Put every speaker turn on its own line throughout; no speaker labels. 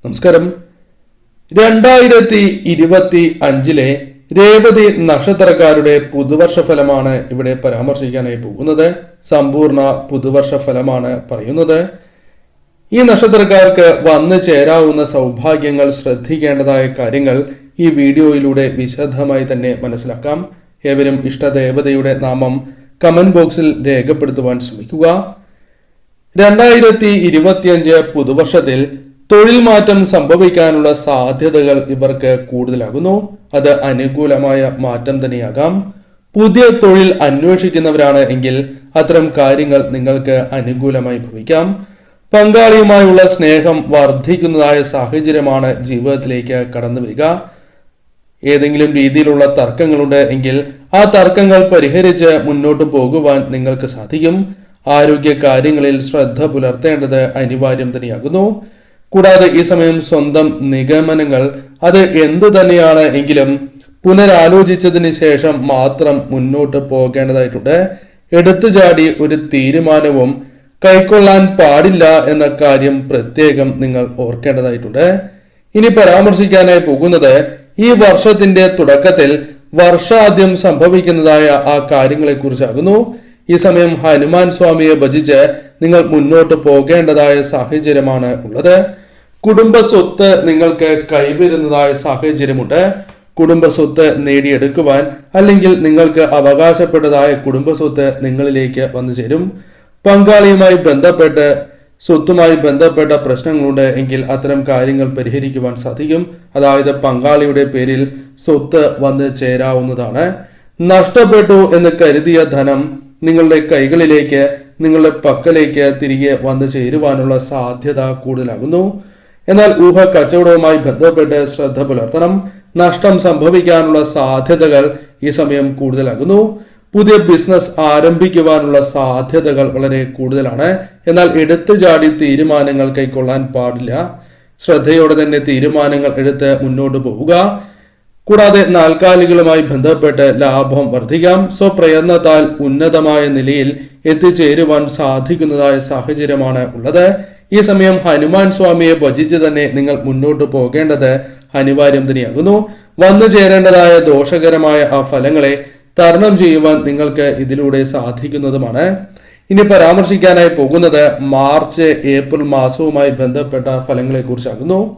നമസ്കാരം. 2025 രേവതി നക്ഷത്രക്കാരുടെ പുതുവർഷ ഫലമാണ് ഇവിടെ പരാമർശിക്കാനായി പോകുന്നത്. സമ്പൂർണ്ണ പുതുവർഷ ഫലമാണ് പറയുന്നത്. ഈ നക്ഷത്രക്കാർക്ക് വന്നു ചേരാവുന്ന സൗഭാഗ്യങ്ങൾ, ശ്രദ്ധിക്കേണ്ടതായ കാര്യങ്ങൾ ഈ വീഡിയോയിലൂടെ വിശദമായി തന്നെ മനസ്സിലാക്കാം. ഏവരും ഇഷ്ടദേവതയുടെ നാമം കമന്റ് ബോക്സിൽ രേഖപ്പെടുത്തുവാൻ ശ്രമിക്കുക. 2025 പുതുവർഷത്തിൽ തൊഴിൽ മാറ്റം സംഭവിക്കാനുള്ള സാധ്യതകൾ ഇവർക്ക് കൂടുതലാകുന്നു. അത് അനുകൂലമായ മാറ്റം തന്നെയാകാം. പുതിയ തൊഴിൽ അന്വേഷിക്കുന്നവരാണ് എങ്കിൽ അത്തരം കാര്യങ്ങൾ നിങ്ങൾക്ക് അനുകൂലമായി ഭവിക്കാം. പങ്കാളിയുമായുള്ള സ്നേഹം വർദ്ധിക്കുന്നതായ സാഹചര്യമാണ് ജീവിതത്തിലേക്ക് കടന്നു വരിക. ഏതെങ്കിലും രീതിയിലുള്ള തർക്കങ്ങളുണ്ട് എങ്കിൽ ആ തർക്കങ്ങൾ പരിഹരിച്ച് മുന്നോട്ട് പോകുവാൻ നിങ്ങൾക്ക് സാധിക്കും. ആരോഗ്യ കാര്യങ്ങളിൽ ശ്രദ്ധ പുലർത്തേണ്ടത് അനിവാര്യം തന്നെയാകുന്നു. കൂടാതെ ഈ സമയം സ്വന്തം നിഗമനങ്ങൾ അത് എന്തു തന്നെയാണ് എങ്കിലും പുനരാലോചിച്ചതിന് ശേഷം മാത്രം മുന്നോട്ട് പോകേണ്ടതായിട്ടുണ്ട്. എടുത്തുചാടി ഒരു തീരുമാനവും കൈക്കൊള്ളാൻ പാടില്ല എന്ന കാര്യം പ്രത്യേകം നിങ്ങൾ ഓർക്കേണ്ടതായിട്ടുണ്ട്. ഇനി പരാമർശിക്കാനായി പോകുന്നത് ഈ വർഷത്തിന്റെ തുടക്കത്തിൽ വർഷാദ്യം സംഭവിക്കുന്നതായ ആ കാര്യങ്ങളെ കുറിച്ചാകുന്നു. ഈ സമയം ഹനുമാൻ സ്വാമിയെ ഭജിച്ച് നിങ്ങൾ മുന്നോട്ട് പോകേണ്ടതായ സാഹചര്യമാണ് ഉള്ളത്. കുടുംബ സ്വത്ത് നിങ്ങൾക്ക് കൈവരുന്നതായ സാഹചര്യമുണ്ട്. കുടുംബ സ്വത്ത് നേടിയെടുക്കുവാൻ അല്ലെങ്കിൽ നിങ്ങൾക്ക് അവകാശപ്പെട്ടതായ കുടുംബ സ്വത്ത് നിങ്ങളിലേക്ക് വന്നു ചേരും. പങ്കാളിയുമായി ബന്ധപ്പെട്ട് സ്വത്തുമായി ബന്ധപ്പെട്ട പ്രശ്നങ്ങളുണ്ട് എങ്കിൽ അത്തരം കാര്യങ്ങൾ പരിഹരിക്കുവാൻ സാധിക്കും. അതായത് പങ്കാളിയുടെ പേരിൽ സ്വത്ത് വന്ന് ചേരാവുന്നതാണ്. നഷ്ടപ്പെട്ടു എന്ന് കരുതിയ ധനം നിങ്ങളുടെ കൈകളിലേക്ക്, നിങ്ങളുടെ പക്കലേക്ക് തിരികെ വന്നു ചേരുവാനുള്ള സാധ്യത കൂടുതലാകുന്നു. എന്നാൽ ഊഹ കച്ചവടവുമായി ബന്ധപ്പെട്ട് ശ്രദ്ധ പുലർത്തണം. നഷ്ടം സംഭവിക്കാനുള്ള സാധ്യതകൾ ഈ സമയം കൂടുതലാകുന്നു. പുതിയ ബിസിനസ് ആരംഭിക്കുവാനുള്ള സാധ്യതകൾ വളരെ കൂടുതലാണ്. എന്നാൽ എടുത്തുചാടി തീരുമാനങ്ങൾ കൈക്കൊള്ളാൻ പാടില്ല. ശ്രദ്ധയോടെ തന്നെ തീരുമാനങ്ങൾ എടുത്ത് മുന്നോട്ട് പോവുക. കൂടാതെ നാൽക്കാലികളുമായി ബന്ധപ്പെട്ട് ലാഭം വർദ്ധിക്കാം. സ്വപ്രയത്നത്താൽ ഉന്നതമായ നിലയിൽ എത്തിച്ചേരുവാൻ സാധിക്കുന്നതായ സാഹചര്യമാണ് ഉള്ളത്. ഈ സമയം ഹനുമാൻ സ്വാമിയെ ഭജിച്ച് തന്നെ നിങ്ങൾ മുന്നോട്ട് പോകേണ്ടത് അനിവാര്യം തന്നെയാകുന്നു. വന്നു ചേരേണ്ടതായ ദോഷകരമായ ആ ഫലങ്ങളെ തരണം ചെയ്യുവാൻ നിങ്ങൾക്ക് ഇതിലൂടെ സാധിക്കുന്നതുമാണ്. ഇനി പരാമർശിക്കാനായി പോകുന്നത് മാർച്ച് ഏപ്രിൽ മാസവുമായി ബന്ധപ്പെട്ട ഫലങ്ങളെ കുറിച്ചാകുന്നു.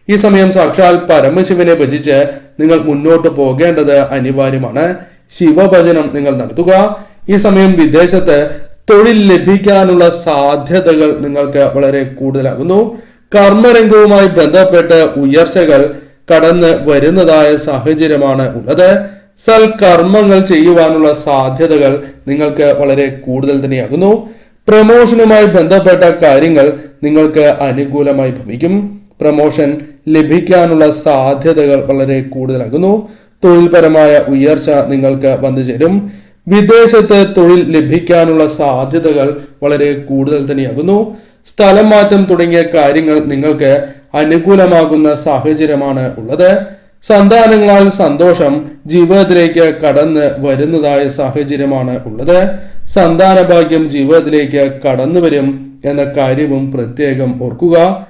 ഈ സമയം സാക്ഷാൽ പരമശിവനെ ഭജിച്ച് നിങ്ങൾ മുന്നോട്ട് പോകേണ്ടത് അനിവാര്യമാണ്. ശിവഭജനം നിങ്ങൾ നടത്തുക. ഈ സമയം വിദേശത്ത് തൊഴിൽ ലഭിക്കാനുള്ള സാധ്യതകൾ നിങ്ങൾക്ക് വളരെ കൂടുതലാകുന്നു. കർമ്മരംഗവുമായി ബന്ധപ്പെട്ട് ഉയർച്ചകൾ കടന്ന് വരുന്നതായ സാഹചര്യമാണ് ഉള്ളത്. സൽക്കർമ്മങ്ങൾ ചെയ്യുവാനുള്ള സാധ്യതകൾ നിങ്ങൾക്ക് വളരെ കൂടുതൽ തന്നെയാകുന്നു. പ്രമോഷനുമായി ബന്ധപ്പെട്ട കാര്യങ്ങൾ നിങ്ങൾക്ക് അനുകൂലമായി ഭവിക്കും. പ്രമോഷൻ ലഭിക്കാനുള്ള സാധ്യതകൾ വളരെ കൂടുതലാകുന്നു. തൊഴിൽപരമായ ഉയർച്ച നിങ്ങൾക്ക് വന്നു ചേരും. വിദേശത്ത് തൊഴിൽ ലഭിക്കാനുള്ള സാധ്യതകൾ വളരെ കൂടുതൽ തന്നെയാകുന്നു. സ്ഥലം മാറ്റം തുടങ്ങിയ കാര്യങ്ങൾ നിങ്ങൾക്ക് അനുകൂലമാകുന്ന സാഹചര്യമാണ് ഉള്ളത്. സന്താനങ്ങളാൽ സന്തോഷം ജീവിതത്തിലേക്ക് കടന്ന് വരുന്നതായ സാഹചര്യമാണ് ഉള്ളത്. സന്താന ഭാഗ്യം ജീവിതത്തിലേക്ക് കടന്നു വരും എന്ന കാര്യവും പ്രത്യേകം ഓർക്കുക.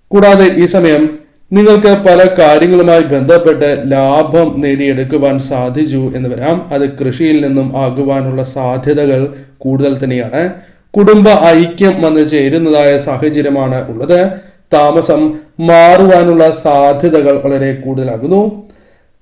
കൂടാതെ ഈ സമയം നിങ്ങൾക്ക് പല കാര്യങ്ങളുമായി ബന്ധപ്പെട്ട് ലാഭം നേടിയെടുക്കുവാൻ സാധിച്ചു എന്ന് വരാം. അത് കൃഷിയിൽ നിന്നും ആകുവാനുള്ള സാധ്യതകൾ കൂടുതൽ തന്നെയാണ്. കുടുംബ ഐക്യം വന്ന് ചേരുന്നതായ സാഹചര്യമാണ് ഉള്ളത്. താമസം മാറുവാനുള്ള സാധ്യതകൾ വളരെ കൂടുതലാകുന്നു.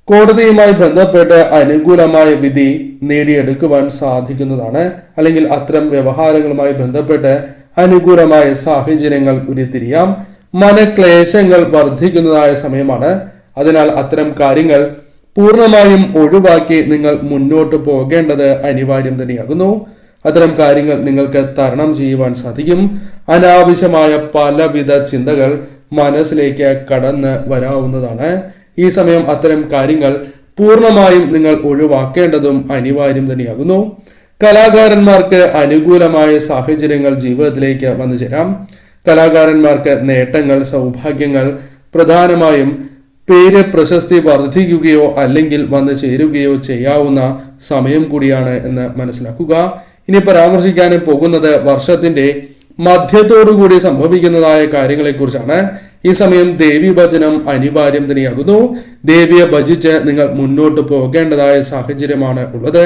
കോടതിയുമായി ബന്ധപ്പെട്ട് അനുകൂലമായ വിധി നേടിയെടുക്കുവാൻ സാധിക്കുന്നതാണ്. അല്ലെങ്കിൽ അത്തരം വ്യവഹാരങ്ങളുമായി ബന്ധപ്പെട്ട് അനുകൂലമായ സാഹചര്യങ്ങൾ ഉരുത്തിരിയാം. മനക്ലേശങ്ങൾ വർദ്ധിക്കുന്നതായ സമയമാണ്. അതിനാൽ അത്തരം കാര്യങ്ങൾ പൂർണ്ണമായും ഒഴിവാക്കി നിങ്ങൾ മുന്നോട്ട് പോകേണ്ടത് അനിവാര്യം തന്നെയാകുന്നു. അത്തരം കാര്യങ്ങൾ നിങ്ങൾക്ക് തരണം ചെയ്യുവാൻ സാധിക്കും. അനാവശ്യമായ പലവിധ ചിന്തകൾ മനസ്സിലേക്ക് കടന്ന് വരാവുന്നതാണ്. ഈ സമയം അത്തരം കാര്യങ്ങൾ പൂർണ്ണമായും നിങ്ങൾ ഒഴിവാക്കേണ്ടതും അനിവാര്യം തന്നെയാകുന്നു. കലാകാരന്മാർക്ക് അനുകൂലമായ സാഹചര്യങ്ങൾ ജീവിതത്തിലേക്ക് വന്നു ചേരാം. കലാകാരന്മാർക്ക് നേട്ടങ്ങൾ, സൗഭാഗ്യങ്ങൾ, പ്രധാനമായും പേര്, പ്രശസ്തി വർദ്ധിക്കുകയോ അല്ലെങ്കിൽ വന്നു ചേരുകയോ ചെയ്യാവുന്ന സമയം കൂടിയാണ് എന്ന് മനസ്സിലാക്കുക. ഇനി പരാമർശിക്കാനും പോകുന്നത് വർഷത്തിന്റെ മധ്യത്തോടുകൂടി സംഭവിക്കുന്നതായ കാര്യങ്ങളെക്കുറിച്ചാണ്. ഈ സമയം ദേവി ഭജനം അനിവാര്യം തന്നെയാകുന്നു. ദേവിയെ ഭജിച്ച് നിങ്ങൾ മുന്നോട്ട് പോകേണ്ടതായ സാഹചര്യമാണ് ഉള്ളത്.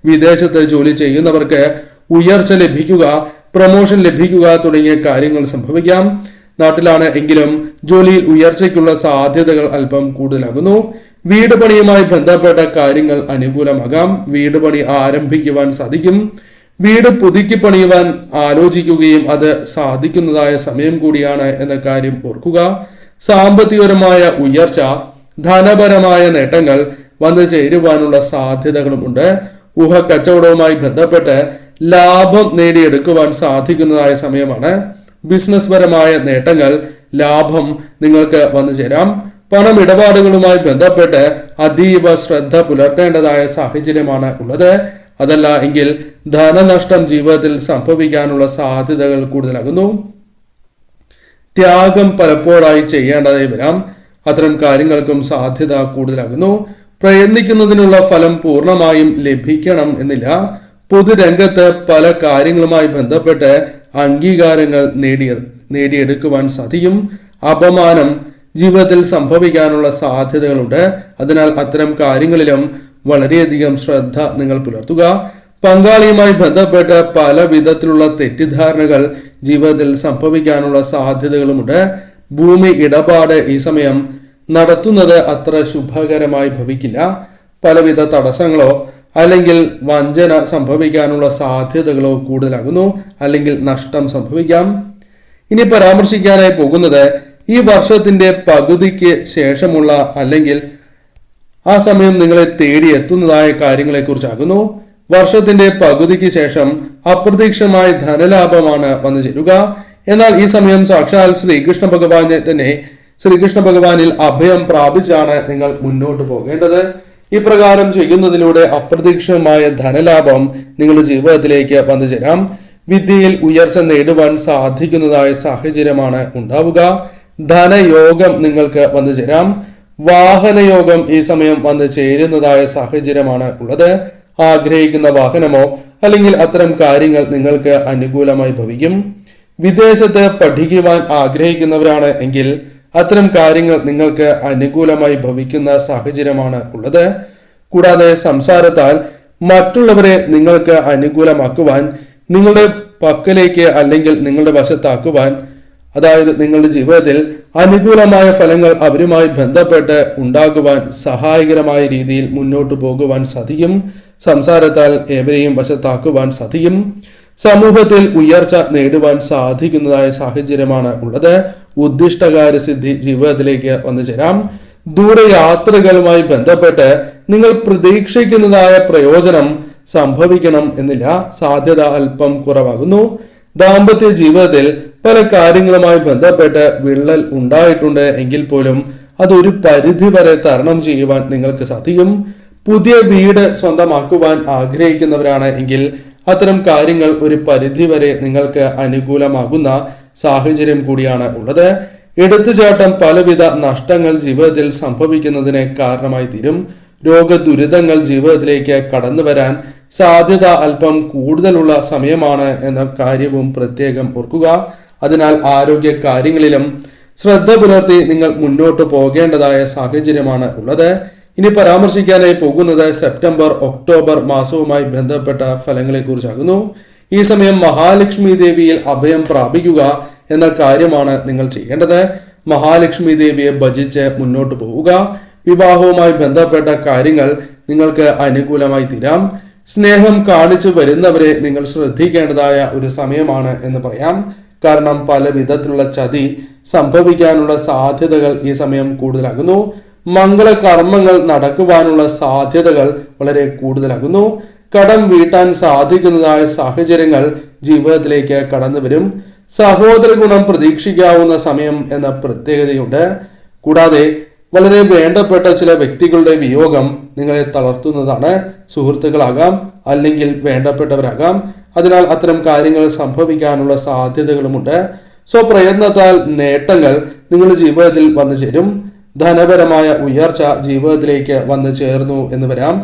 വിദേശത്ത് ജോലി ചെയ്യുന്നവർക്ക് ഉയർച്ച ലഭിക്കുക, പ്രൊമോഷൻ ലഭിക്കുക തുടങ്ങിയ കാര്യങ്ങൾ സംഭവിക്കാം. നാട്ടിലാണ് എങ്കിലും ജോലിയിൽ ഉയർച്ചയ്ക്കുള്ള സാധ്യതകൾ അല്പം കൂടുതലാകുന്നു. വീട് പണിയുമായി ബന്ധപ്പെട്ട കാര്യങ്ങൾ അനുകൂലമാകാം. വീട് പണി ആരംഭിക്കുവാൻ സാധിക്കും. വീട് പുതുക്കി പണിയുവാൻ ആലോചിക്കുകയും അത് സാധിക്കുന്നതായ സമയം കൂടിയാണ് എന്ന കാര്യം ഓർക്കുക. സാമ്പത്തികപരമായ ഉയർച്ച, ധനപരമായ നേട്ടങ്ങൾ വന്നു ചേരുവാനുള്ള സാധ്യതകളുമുണ്ട്. കച്ചവടവുമായി ബന്ധപ്പെട്ട് ലാഭം നേടിയെടുക്കുവാൻ സാധിക്കുന്നതായ സമയമാണ്. ബിസിനസ് പരമായ നേട്ടങ്ങൾ, ലാഭം നിങ്ങൾക്ക് വന്നു ചേരാം. പണമിടപാടുകളുമായി ബന്ധപ്പെട്ട് അതീവ ശ്രദ്ധ പുലർത്തേണ്ടതായ സാഹചര്യമാണ് ഉള്ളത്. അതല്ല എങ്കിൽ ധനനഷ്ടം ജീവിതത്തിൽ സംഭവിക്കാനുള്ള സാധ്യതകൾ കൂടുതലാകുന്നു. ത്യാഗം പലപ്പോഴായി ചെയ്യേണ്ടതായി വരാം. അത്തരം കാര്യങ്ങൾക്കും സാധ്യത കൂടുതലാകുന്നു. പ്രയത്നിക്കുന്നതിനുള്ള ഫലം പൂർണ്ണമായും ലഭിക്കണം എന്നില്ല. പൊതുരംഗത്ത് പല കാര്യങ്ങളുമായി ബന്ധപ്പെട്ട് അംഗീകാരങ്ങൾ നേടിയെടുക്കുവാൻ സാധിക്കും. അപമാനം ജീവിതത്തിൽ സംഭവിക്കാനുള്ള സാധ്യതകളുണ്ട്. അതിനാൽ അത്തരം കാര്യങ്ങളിലും വളരെയധികം ശ്രദ്ധ നിങ്ങൾ പുലർത്തുക. പങ്കാളിയുമായി ബന്ധപ്പെട്ട് പല വിധത്തിലുള്ള തെറ്റിദ്ധാരണകൾ ജീവിതത്തിൽ സംഭവിക്കാനുള്ള സാധ്യതകളുമുണ്ട്. ഭൂമി ഇടപാട് ഈ സമയം നടത്തുന്നത് അത്ര ശുഭകരമായി ഭവിക്കില്ല. പലവിധ തടസ്സങ്ങളോ അല്ലെങ്കിൽ വഞ്ചന സംഭവിക്കാനുള്ള സാധ്യതകളോ കൂടുതലാകുന്നു. അല്ലെങ്കിൽ നഷ്ടം സംഭവിക്കാം. ഇനി പരാമർശിക്കാനായി പോകുന്നത് ഈ വർഷത്തിന്റെ പകുതിക്ക് ശേഷമുള്ള അല്ലെങ്കിൽ ആ സമയം നിങ്ങളെ തേടി എത്തുന്നതായ കാര്യങ്ങളെ കുറിച്ചാകുന്നു. വർഷത്തിന്റെ പകുതിക്ക് ശേഷം അപ്രതീക്ഷിതമായ ധനലാഭമാണ് വന്നു ചേരുക. എന്നാൽ ഈ സമയം സാക്ഷാൽ ശ്രീകൃഷ്ണ ഭഗവാനിൽ അഭയം പ്രാപിച്ചാണ് നിങ്ങൾ മുന്നോട്ട് പോകേണ്ടത്. ഇപ്രകാരം ചെയ്യുന്നതിലൂടെ അപ്രതീക്ഷിതമായ ധനലാഭം നിങ്ങളുടെ ജീവിതത്തിലേക്ക് വന്നു ചേരാം. വിദ്യയിൽ ഉയർച്ച നേടുവാൻ സാധിക്കുന്നതായ സാഹചര്യമാണ് ഉണ്ടാവുക. ധനയോഗം നിങ്ങൾക്ക് വന്നു ചേരാം. വാഹനയോഗം ഈ സമയം വന്നു ചേരുന്നതായ സാഹചര്യമാണ് ഉള്ളത്. ആഗ്രഹിക്കുന്ന വാഹനമോ അല്ലെങ്കിൽ അത്തരം കാര്യങ്ങൾ നിങ്ങൾക്ക് അനുകൂലമായി ഭവിക്കും. വിദേശത്ത് പഠിക്കുവാൻ ആഗ്രഹിക്കുന്നവരാണ് എങ്കിൽ അത്തരം കാര്യങ്ങൾ നിങ്ങൾക്ക് അനുകൂലമായി ഭവിക്കുന്ന സാഹചര്യമാണ് ഉള്ളത്. കൂടാതെ സംസാരത്താൽ മറ്റുള്ളവരെ നിങ്ങൾക്ക് അനുകൂലമാക്കുവാൻ, നിങ്ങളുടെ പക്കലേക്ക് അല്ലെങ്കിൽ നിങ്ങളുടെ വശത്താക്കുവാൻ, അതായത് നിങ്ങളുടെ ജീവിതത്തിൽ അനുകൂലമായ ഫലങ്ങൾ അവരുമായി ബന്ധപ്പെട്ട് ഉണ്ടാകുവാൻ സഹായകരമായ രീതിയിൽ മുന്നോട്ട് പോകുവാൻ സാധിക്കും. സംസാരത്താൽ ഏവരെയും വശത്താക്കുവാൻ സാധിക്കും. സമൂഹത്തിൽ ഉയർച്ച നേടുവാൻ സാധിക്കുന്നതായ സാഹചര്യമാണ് ഉള്ളത്. ഉദ്ദിഷ്ടകാര്യസിദ്ധി ജീവിതത്തിലേക്ക് വന്നു ചേരാം. ദൂരയാത്രകളുമായി ബന്ധപ്പെട്ട് നിങ്ങൾ പ്രതീക്ഷിക്കുന്നതായ പ്രയോജനം സംഭവിക്കണം എന്നില്ല. സാധ്യത അല്പം കുറവാകുന്നു. ദാമ്പത്യ ജീവിതത്തിൽ പല കാര്യങ്ങളുമായി ബന്ധപ്പെട്ട് വിള്ളൽ ഉണ്ടായിട്ടുണ്ട് എങ്കിൽ പോലും അതൊരു പരിധി വരെ തരണം ചെയ്യുവാൻ നിങ്ങൾക്ക് സാധിക്കും. പുതിയ വീട് സ്വന്തമാക്കുവാൻ ആഗ്രഹിക്കുന്നവരാണ് എങ്കിൽ അത്തരം കാര്യങ്ങൾ ഒരു പരിധി വരെ നിങ്ങൾക്ക് അനുകൂലമാകുന്ന സാഹചര്യം കൂടിയാണ് ഉള്ളത്. എടുത്തുചാട്ടം പലവിധ നഷ്ടങ്ങൾ ജീവിതത്തിൽ സംഭവിക്കുന്നതിന് കാരണമായി തീരും. രോഗദുരിതങ്ങൾ ജീവിതത്തിലേക്ക് കടന്നു വരാൻ സാധ്യത അല്പം കൂടുതലുള്ള സമയമാണ് എന്ന കാര്യവും പ്രത്യേകം ഓർക്കുക. അതിനാൽ ആരോഗ്യ കാര്യങ്ങളിലും ശ്രദ്ധ പുലർത്തി നിങ്ങൾ മുന്നോട്ട് പോകേണ്ടതായ സാഹചര്യമാണ് ഉള്ളത്. ഇനി പരാമർശിക്കാനായി പോകുന്നത് സെപ്റ്റംബർ ഒക്ടോബർ മാസവുമായി ബന്ധപ്പെട്ട ഫലങ്ങളെ കുറിച്ചാകുന്നു. ഈ സമയം മഹാലക്ഷ്മി ദേവിയിൽ അഭയം പ്രാപിക്കുക എന്ന കാര്യമാണ് നിങ്ങൾ ചെയ്യേണ്ടത്. മഹാലക്ഷ്മി ദേവിയെ ഭജിച്ച് മുന്നോട്ട് പോവുക. വിവാഹവുമായി ബന്ധപ്പെട്ട കാര്യങ്ങൾ നിങ്ങൾക്ക് അനുകൂലമായി തീരാം. സ്നേഹം കാണിച്ചു വരുന്നവരെ നിങ്ങൾ ശ്രദ്ധിക്കേണ്ടതായ ഒരു സമയമാണ് എന്ന് പറയാം. കാരണം പല വിധത്തിലുള്ള ചതി സംഭവിക്കാനുള്ള സാധ്യതകൾ ഈ സമയം കൂടുതലാകുന്നു. മംഗളകർമ്മങ്ങൾ നടക്കുവാനുള്ള സാധ്യതകൾ വളരെ കൂടുതലാകുന്നു. കടം വീട്ടാൻ സാധിക്കുന്നതായ സാഹചര്യങ്ങൾ ജീവിതത്തിലേക്ക് കടന്നു വരും. സഹോദര ഗുണം പ്രതീക്ഷിക്കാവുന്ന സമയം എന്ന പ്രത്യേകതയുണ്ട്. കൂടാതെ വളരെ വേണ്ടപ്പെട്ട ചില വ്യക്തികളുടെ വിയോഗം നിങ്ങളെ തളർത്തുന്നതാണ്. സുഹൃത്തുക്കളാകാം അല്ലെങ്കിൽ വേണ്ടപ്പെട്ടവരാകാം. അതിനാൽ അത്തരം കാര്യങ്ങൾ സംഭവിക്കാനുള്ള സാധ്യതകളുമുണ്ട്. സ്വപ്രയത്നത്താൽ നേട്ടങ്ങൾ നിങ്ങളുടെ ജീവിതത്തിൽ വന്നു ചേരും. ധനപരമായ ഉയർച്ച ജീവിതത്തിലേക്ക് വന്നു ചേർന്നു എന്ന് വരാം.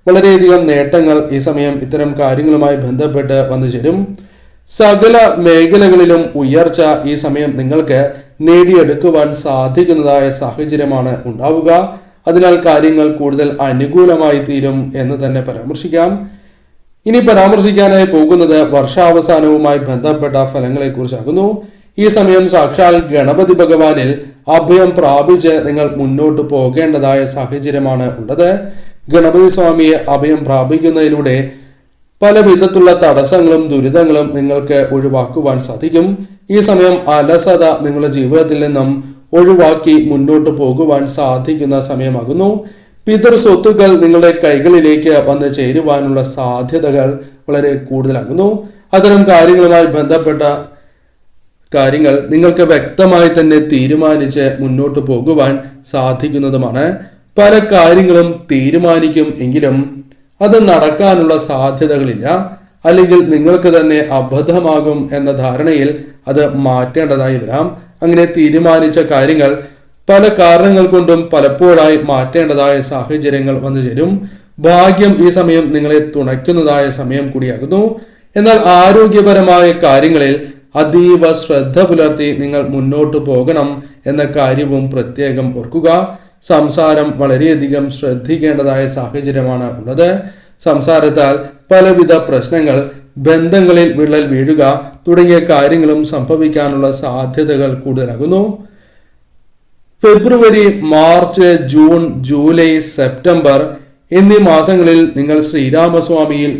വളരെയധികം നേട്ടങ്ങൾ ഈ സമയം ഇത്തരം കാര്യങ്ങളുമായി ബന്ധപ്പെട്ട് വന്നു ചേരും. സകല മേഖലകളിലും ഉയർച്ച ഈ സമയം നിങ്ങൾക്ക് നേടിയെടുക്കുവാൻ സാധിക്കുന്നതായ സാഹചര്യമാണ് ഉണ്ടാവുക. അതിനാൽ കാര്യങ്ങൾ കൂടുതൽ അനുകൂലമായി തീരും എന്ന് തന്നെ പരാമർശിക്കാം. ഇനി പരാമർശിക്കാനായി പോകുന്നത് വർഷാവസാനവുമായി ബന്ധപ്പെട്ട ഫലങ്ങളെ കുറിച്ചാകുന്നു. ഈ സമയം സാക്ഷാൽ ഗണപതി ഭഗവാനിൽ അഭയം പ്രാപിച്ച് നിങ്ങൾ മുന്നോട്ട് പോകേണ്ടതായ സാഹചര്യമാണ് ഉള്ളത്. ഗണപതി സ്വാമിയെ അഭയം പ്രാപിക്കുന്നതിലൂടെ പല വിധത്തിലുള്ള തടസ്സങ്ങളും ദുരിതങ്ങളും നിങ്ങൾക്ക് ഒഴിവാക്കുവാൻ സാധിക്കും. ഈ സമയം അലസത നിങ്ങളുടെ ജീവിതത്തിൽ നിന്നും ഒഴിവാക്കി മുന്നോട്ട് പോകുവാൻ സാധിക്കുന്ന സമയമാകുന്നു. പിതൃ സ്വത്തുക്കൾ നിങ്ങളുടെ കൈകളിലേക്ക് വന്ന് ചേരുവാനുള്ള സാധ്യതകൾ വളരെ കൂടുതലാകുന്നു. അത്തരം കാര്യങ്ങളുമായി ബന്ധപ്പെട്ട കാര്യങ്ങൾ നിങ്ങൾക്ക് വ്യക്തമായി തന്നെ തീരുമാനിച്ച് മുന്നോട്ട് പോകുവാൻ സാധിക്കുന്നതുമാണ്. പല കാര്യങ്ങളും തീരുമാനിക്കും എങ്കിലും അത് നടക്കാനുള്ള സാധ്യതകളില്ല, അല്ലെങ്കിൽ നിങ്ങൾക്ക് തന്നെ അബദ്ധമാകും എന്ന ധാരണയിൽ അത് മാറ്റേണ്ടതായി വരാം. അങ്ങനെ തീരുമാനിച്ച കാര്യങ്ങൾ പല കാരണങ്ങൾ കൊണ്ടും പലപ്പോഴായി മാറ്റേണ്ടതായ സാഹചര്യങ്ങൾ വന്നു ചേരും. ഭാഗ്യം ഈ സമയം നിങ്ങളെ തുണയ്ക്കുന്നതായ സമയം കൂടിയാകുന്നു. എന്നാൽ ആരോഗ്യപരമായ കാര്യങ്ങളിൽ അതീവ ശ്രദ്ധ പുലർത്തി നിങ്ങൾ മുന്നോട്ട് പോകണം എന്ന കാര്യവും പ്രത്യേകം ഓർക്കുക. സംസാരം വളരെയധികം ശ്രദ്ധിക്കേണ്ടതായ സാഹചര്യമാണ് ഉള്ളത്. സംസാരത്താൽ പലവിധ പ്രശ്നങ്ങൾ, ബന്ധങ്ങളിൽ വിള്ളൽ വീഴുക തുടങ്ങിയ കാര്യങ്ങളും സംഭവിക്കാനുള്ള സാധ്യതകൾ കൂടുതലാകുന്നു. ഫെബ്രുവരി, മാർച്ച്, ജൂൺ, ജൂലൈ, സെപ്റ്റംബർ എന്നീ മാസങ്ങളിൽ നിങ്ങൾ ശ്രീരാമസ്വാമിയിൽ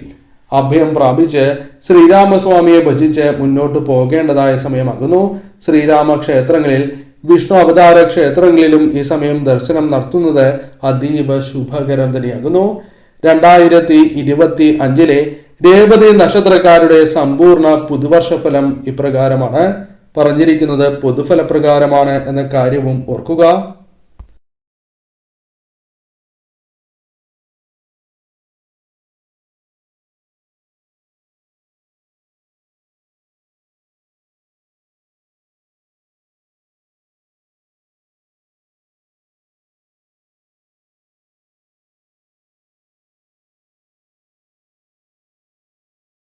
അഭയം പ്രാപിച്ച് ശ്രീരാമസ്വാമിയെ ഭജിച്ച് മുന്നോട്ട് പോകേണ്ടതായ സമയമാകുന്നു. ശ്രീരാമ ക്ഷേത്രങ്ങളിൽ, വിഷ്ണു അവതാര ക്ഷേത്രങ്ങളിലും ഈ സമയം ദർശനം നടത്തുന്നത് അതീവ ശുഭകരം തന്നെയാകുന്നു. 2025 രേവതി നക്ഷത്രക്കാരുടെ സമ്പൂർണ്ണ പുതുവർഷ ഫലം ഇപ്രകാരമാണ്. പറഞ്ഞിരിക്കുന്നത് പൊതുഫലപ്രകാരമാണ് എന്ന കാര്യവും ഓർക്കുക.